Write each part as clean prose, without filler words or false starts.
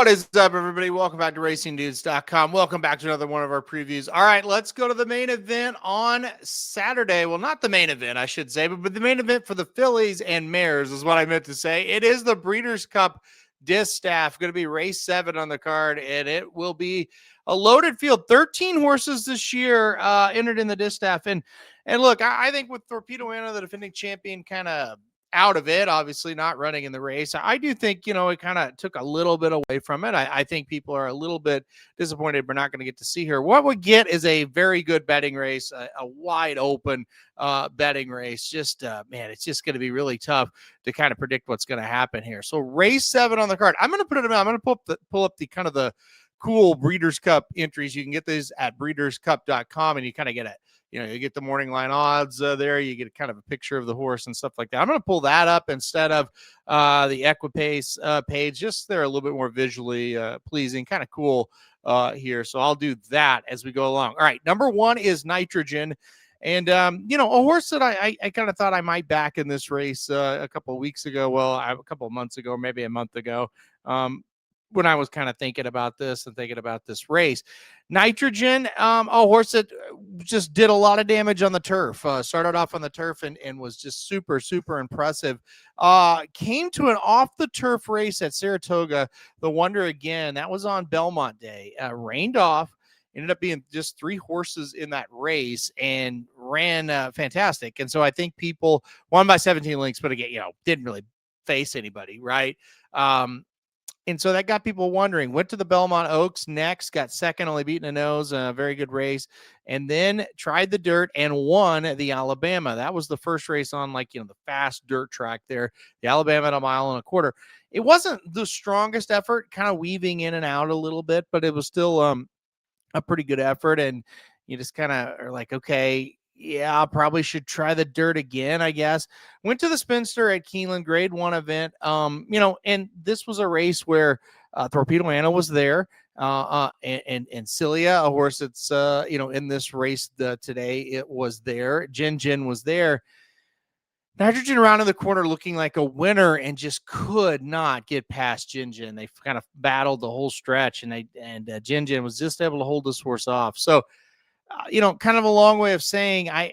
What is up, everybody? Welcome back to RacingDudes.com. Welcome back to another one of our previews. All right, let's go to the main event on Saturday. Well, not the main event, I should say, but the main event for the fillies and mares is what I meant to say. It is the Breeders Cup Distaff. Going to be race 7 on the card, and it will be a loaded field. 13 horses this year entered in the Distaff. And look, I think with Torpedo Anna, the defending champion, kind of out of it, obviously not running in the race. I do think, it kind of took a little bit away from it. I think people are a little bit disappointed we're not going to get to see her. What we get is a very good betting race, a wide open betting race. Just, man, it's just going to be really tough to kind of predict what's going to happen here. So race 7 on the card. I'm going to pull up the kind of the cool Breeders' Cup entries. You can get these at breederscup.com, and you kind of get it. You get the morning line odds there. You get kind of a picture of the horse and stuff like that. I'm going to pull that up instead of the Equipace page. Just they're a little bit more visually pleasing, kind of cool here. So I'll do that as we go along. All right, number 1 is Nitrogen. And, a horse that I kind of thought I might back in this race a couple of weeks ago. Well, a couple of months ago, maybe a month ago. When I was kind of thinking about this race. Nitrogen, a horse that just did a lot of damage on the turf, started off on the turf and was just super, super impressive. Came to an off the turf race at Saratoga, the Wonder again. That was on Belmont Day, rained off. Ended up being just 3 horses in that race and ran fantastic. And so I think people won by 17 lengths, but again, didn't really face anybody, right? And so that got people wondering. Went to the Belmont Oaks next, got second, only beating a nose, a very good race, and then tried the dirt and won the Alabama. That was the first race on the fast dirt track there, the Alabama at 1.25 miles. It wasn't the strongest effort, kind of weaving in and out a little bit, but it was still a pretty good effort. And you just kind of are like, okay, yeah, I probably should try the dirt again, I guess. Went to the Spinster at Keeneland, grade 1 event. And this was a race where Torpedo Anna was there. And Cilia, a horse that's, in this race today, it was there. Jin was there. Nitrogen around in the corner looking like a winner and just could not get past Jin. They kind of battled the whole stretch, and Jin was just able to hold this horse off. So, kind of a long way of saying I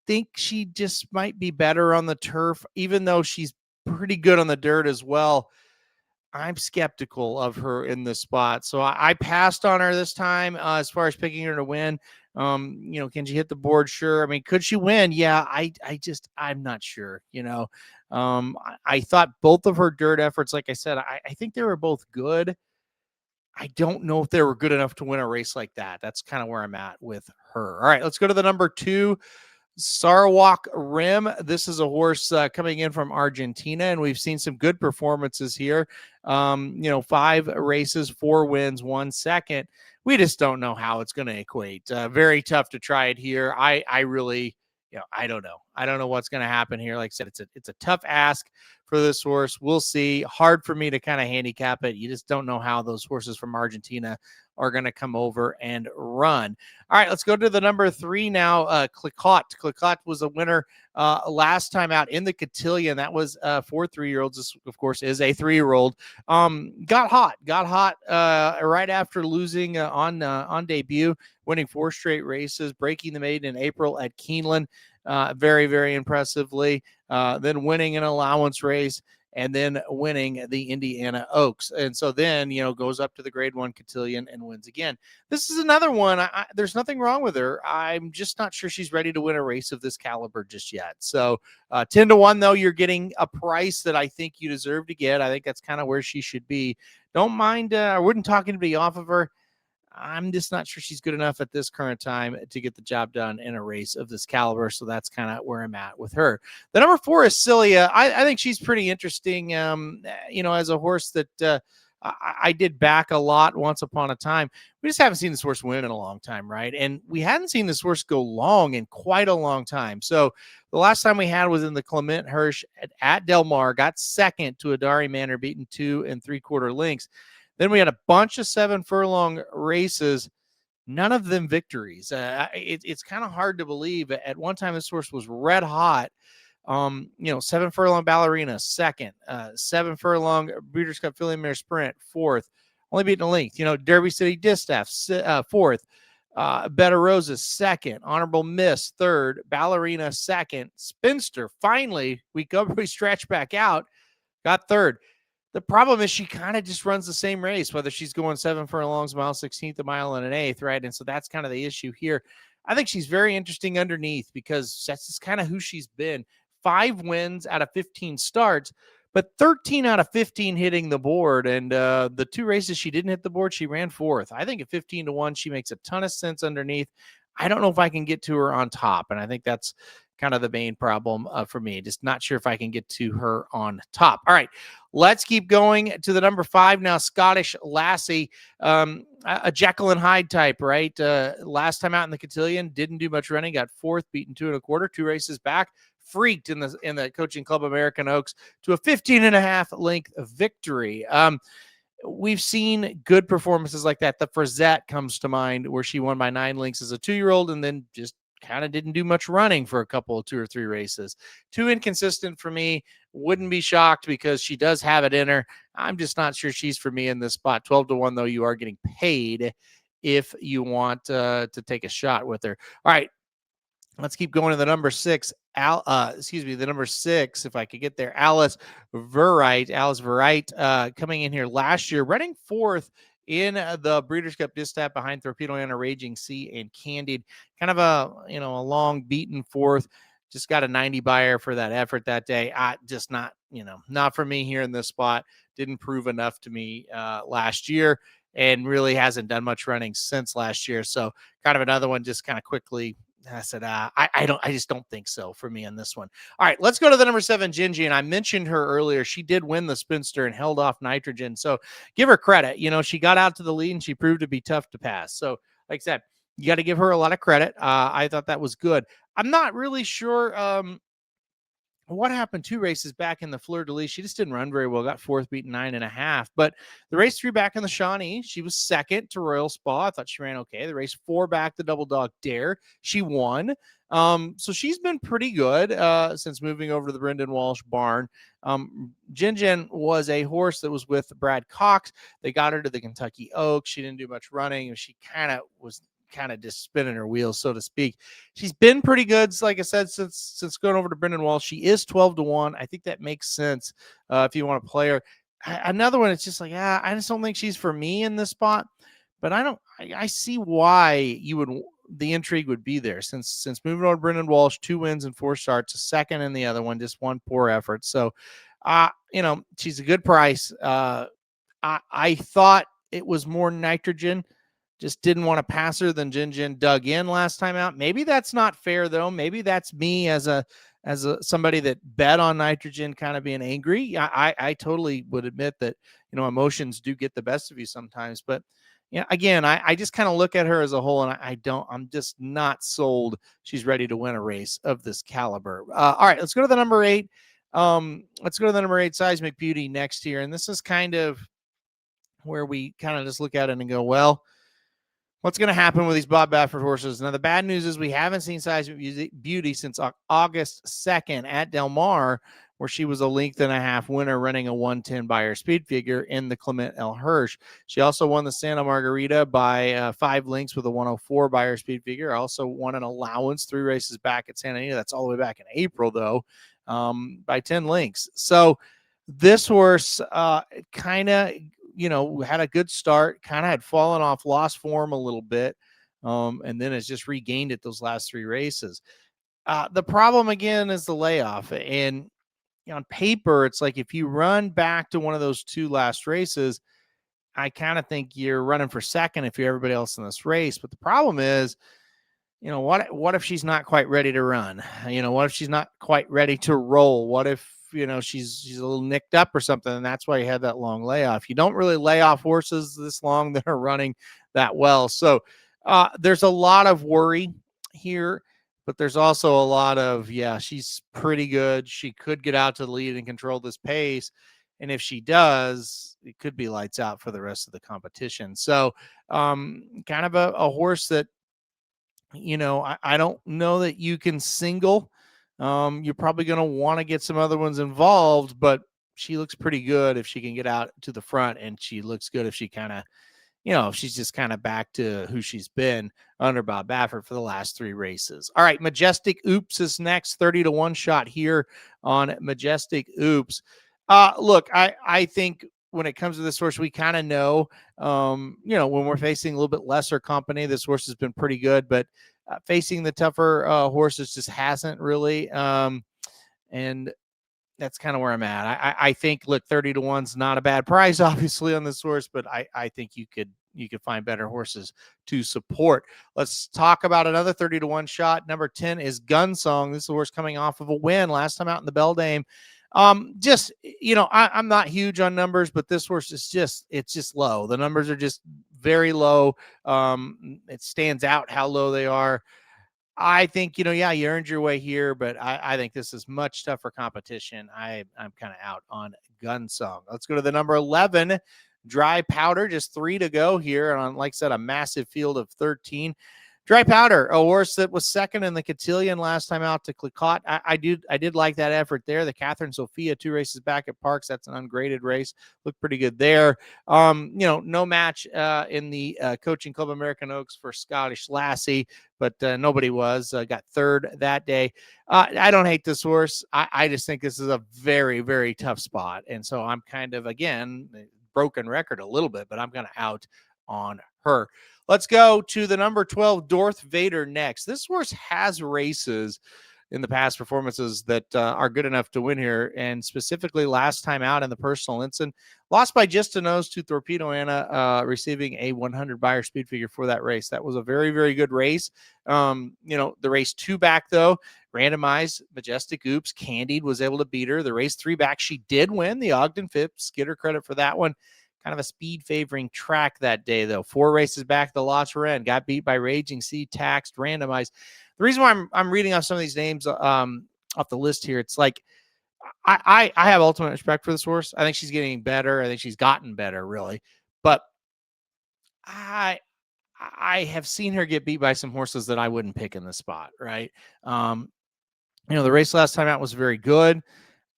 think she just might be better on the turf, even though she's pretty good on the dirt as well. I'm skeptical of her in this spot. So I passed on her this time as far as picking her to win. Can she hit the board? Sure. I mean, could she win? Yeah, I'm not sure, I thought both of her dirt efforts, like I said, I think they were both good. I don't know if they were good enough to win a race like that. That's kind of where I'm at with her. All right, let's go to the number 2, Sarawak Rim. This is a horse coming in from Argentina, and we've seen some good performances here. 5 races, 4 wins, 1 second. We just don't know how it's going to equate. Very tough to try it here. I really, I don't know. I don't know what's going to happen here. Like I said, it's a tough ask for this horse. We'll see. Hard for me to kind of handicap it. You just don't know how those horses from Argentina are going to come over and run. All right, let's go to the number 3 now. Clicquot. Clicquot was a winner last time out in the Cotillion. That was for 3-year-olds. This, of course, is a 3-year-old. Got hot right after losing on debut, winning 4 straight races, breaking the maiden in April at Keeneland. Very, very impressively. Then winning an allowance race, and then winning the Indiana Oaks. And so then, goes up to the grade 1 Cotillion and wins again. This is another one. There's nothing wrong with her. I'm just not sure she's ready to win a race of this caliber just yet. So 10-1, though, you're getting a price that I think you deserve to get. I think that's kind of where she should be. Don't mind. I wouldn't talk anybody off of her. I'm just not sure she's good enough at this current time to get the job done in a race of this caliber. So that's kind of where I'm at with her. The number 4 is Cilia. I think she's pretty interesting, as a horse that I did back a lot once upon a time. We just haven't seen this horse win in a long time, right? And we hadn't seen this horse go long in quite a long time. So the last time we had was in the Clement Hirsch at Del Mar, got second to Adari Manor, beaten 2 3/4 lengths. Then we had a bunch of 7 furlong races, none of them victories. It's kind of hard to believe. At one time, this horse was red hot. 7 furlong Ballerina, second. 7 furlong Breeders' Cup Filly Mare Sprint, fourth. only beaten a length. Derby City Distaff, fourth. Better Roses, second. Honorable Miss, third. Ballerina, second. Spinster, finally, we stretch back out, got third. The problem is she kind of just runs the same race, whether she's going 7 furlongs, mile 16th, a mile and an eighth, right? And so that's kind of the issue here. I think she's very interesting underneath because that's just kind of who she's been. 5 wins out of 15 starts, but 13 out of 15 hitting the board. And the 2 races she didn't hit the board, she ran fourth. I think at 15-1, she makes a ton of sense underneath. I don't know if I can get to her on top, and I think that's kind of the main problem for me. Just not sure if I can get to her on top. All right, let's keep going to the number 5 now. Scottish Lassie, a Jekyll and Hyde type, right? Last time out in the cotillion, didn't do much running, got fourth, beaten 2 1/4, 2 races back, freaked in the Coaching Club American Oaks to a 15.5 length victory. We've seen good performances like that. The Frazette comes to mind, where she won by 9 lengths as a 2-year-old and then just kind of didn't do much running for a couple of 2 or 3 races. Too inconsistent for me. Wouldn't be shocked because she does have it in her. I'm just not sure she's for me in this spot. 12-1, though, you are getting paid if you want to take a shot with her. All right, let's keep going to the number 6. The number 6, if I could get there. Alice Verite, coming in here last year, running fourth in the Breeders' Cup Distaff behind Torpedo Anna, Raging Sea, and Candid. Kind of a long beaten fourth. Just got a 90 buyer for that effort that day. Just not for me here in this spot. Didn't prove enough to me last year, and really hasn't done much running since last year. So kind of another one, just kind of quickly. I said, I just don't think so for me on this one. All right, let's go to the number 7, Gingy. And I mentioned her earlier. She did win the Spinster and held off Nitrogen. So give her credit. She got out to the lead and she proved to be tough to pass. So like I said, you got to give her a lot of credit. I thought that was good. I'm not really sure what happened 2 races back in the Fleur de Lis. She just didn't run very well. Got fourth, beaten 9.5. But the race 3 back in the Shawnee, she was second to Royal Spa. I thought she ran okay. The race 4 back, the Double Dog Dare, she won. So she's been pretty good since moving over to the Brendan Walsh barn. Gin was a horse that was with Brad Cox. They got her to the Kentucky Oaks. She didn't do much running. She kind of just spinning her wheels, so to speak. She's been pretty good, like I said, since going over to Brendan Walsh. She is 12-1. I think that makes sense if you want to play her. Another one, it's just like, I just don't think she's for me in this spot. But I see why the intrigue would be there since moving over to Brendan Walsh, 2 wins and 4 starts, a second in the other one, just 1 poor effort. So, she's a good price. I thought it was more Nitrogen. Just didn't want to pass her than Gin dug in last time out. Maybe that's not fair, though. Maybe that's me as somebody that bet on Nitrogen kind of being angry. I totally would admit that, emotions do get the best of you sometimes. But, again, I just kind of look at her as a whole, and I'm just not sold she's ready to win a race of this caliber. All right, let's go to the number 8. Let's go to the number 8, Seismic Beauty, next here. And this is kind of where we kind of just look at it and go, well, what's going to happen with these Bob Baffert horses? Now, the bad news is we haven't seen Seismic Beauty since August 2nd at Del Mar, where she was a 1.5 winner running a 110 Beyer speed figure in the Clement L. Hirsch. She also won the Santa Margarita by 5 lengths with a 104 Beyer speed figure. Also won an allowance 3 races back at Santa Anita. That's all the way back in April, though, by 10 lengths. So this horse kind of had a good start, kind of had fallen off, lost form a little bit, and then has just regained it those last 3 races. The problem, again, is the layoff. And on paper, it's like if you run back to one of those 2 last races, I kind of think you're running for second if you're everybody else in this race. But the problem is, what if she's not quite ready to run? What if she's not quite ready to roll? What if, she's a little nicked up or something, and that's why you had that long layoff. You don't really lay off horses this long that are running that well. So there's a lot of worry here, but there's also a lot of, she's pretty good. She could get out to the lead and control this pace. And if she does, it could be lights out for the rest of the competition. So kind of a horse that, I don't know that you can single. You're probably going to want to get some other ones involved, but she looks pretty good if she can get out to the front, and she looks good if she kind of, she's just kind of back to who she's been under Bob Baffert for the last 3 races. All right, Majestic Oops is next, 30-1 shot here on Majestic Oops. Look, I think when it comes to this horse, we kind of know, when we're facing a little bit lesser company, this horse has been pretty good, but facing the tougher horses just hasn't really. And that's kind of where I'm at. I think, look, 30-1's not a bad price, obviously, on this horse, but I think you could find better horses to support. Let's talk about another 30-1 shot. Number 10 is Gunsong. This is a horse coming off of a win last time out in the Beldame. I'm not huge on numbers, but this horse is just low. The numbers are just very low. It stands out how low they are. I think, you earned your way here, but I think this is much tougher competition. I'm kind of out on Gunsong. Let's go to the number 11, Dry Powder. Just 3 to go here on, like I said, a massive field of 13. Dry Powder, a horse that was second in the Cotillion last time out to Clicquot. I did like that effort there. The Catherine Sophia, 2 races back at Parks. That's an ungraded race. Looked pretty good there. No match in the Coaching Club American Oaks for Scottish Lassie, but nobody was. Got 3rd that day. I don't hate this horse. I just think this is a very, very tough spot. And so I'm kind of, again, broken record a little bit, but I'm kind of out on her. Let's go to the number 12, Darth Vader next. This horse has races in the past performances that are good enough to win here, and specifically last time out in the Personal Ensign, lost by just a nose to Torpedo Anna, receiving a 100 buyer speed figure for that race. That was a very, very good race. The race 2 back, though, randomized, Majestic Oops, Candied was able to beat her. The race 3 back, she did win the Ogden Phipps. Get her credit for that one. Kind of a speed favoring track that day, though. 4 races back, the Lots Ren got beat by Raging Sea, Taxed, Randomized. The reason why I'm reading off some of these names off the list here, it's like I have ultimate respect for this horse. I think she's getting better. I think she's gotten better, really. But I have seen her get beat by some horses that I wouldn't pick in the spot, right? The race last time out was very good.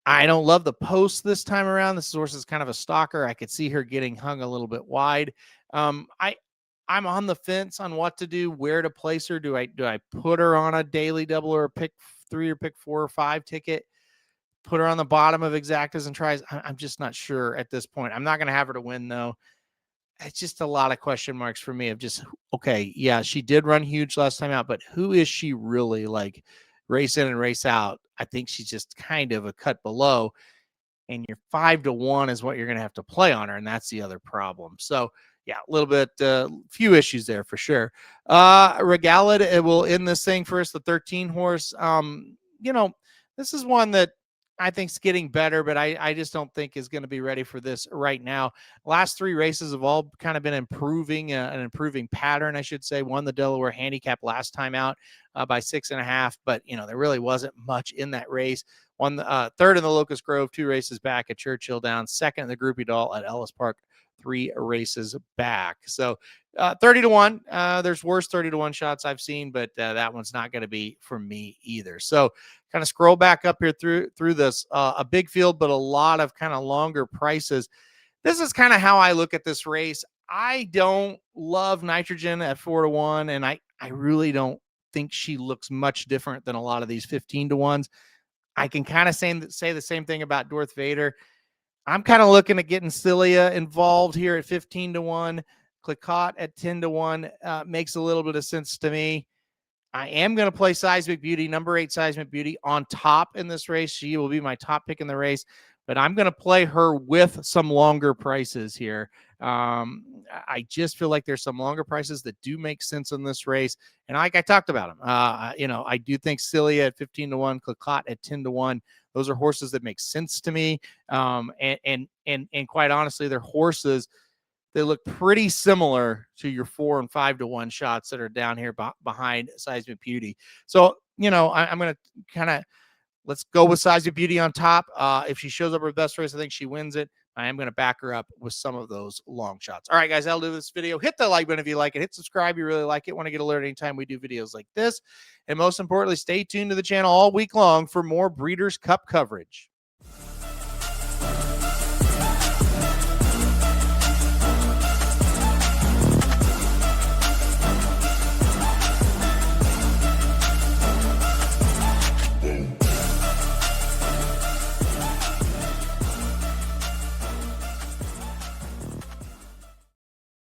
I don't love the post this time around. This horse is kind of a stalker. I could see her getting hung a little bit wide. I'm on the fence on what to do, where to place her. Do I put her on a daily double or a pick 3 or pick 4 or 5 ticket? Put her on the bottom of exactas and tries. I'm just not sure at this point. I'm not going to have her to win, though. It's just a lot of question marks for me of just, okay, yeah, she did run huge last time out, but who is she really, like, race in and race out? I think she's just kind of a cut below, and your 5-1 is what you're going to have to play on her, and that's the other problem. So, yeah, a little bit, few issues there for sure. Regalid, it will end this thing for us, the 13 horse. This is one that I think is getting better, but I just don't think is going to be ready for this right now. Last 3 races have all kind of been improving, an improving pattern, I should say. Won the Delaware Handicap last time out by 6.5, but there really wasn't much in that race. Won the 3rd in the Locust Grove, 2 races back at Churchill Downs, 2nd in the Groupie Doll at Ellis Park, 3 races back. So 30-1. There's worse 30-1 shots I've seen, but that one's not going to be for me either. So kind of scroll back up here through this, a big field, but a lot of kind of longer prices. This is kind of how I look at this race. I don't love Nitrogen at 4-1, and I really don't think she looks much different than a lot of these 15-1s. I can kind of say the same thing about Darth Vader. I'm kind of looking at getting Cilia involved here at 15-1. Clicquot at 10-1 makes a little bit of sense to me. I am going to play Seismic Beauty, number 8 Seismic Beauty, on top in this race. She will be my top pick in the race, but I'm going to play her with some longer prices here. I just feel like there's some longer prices that do make sense in this race, and like I talked about them, I do think Cilia at 15-1, Clicquot at 10-1. Those are horses that make sense to me, and quite honestly, they're horses. They look pretty similar to your 4 and 5-1 shots that are down here behind Seismic Beauty. So, I'm going to kind of, let's go with Seismic Beauty on top. If she shows up her best race, I think she wins it. I am going to back her up with some of those long shots. All right, guys, that'll do this video. Hit the like button if you like it. Hit subscribe if you really like it. Want to get alerted anytime we do videos like this. And most importantly, stay tuned to the channel all week long for more Breeders' Cup coverage.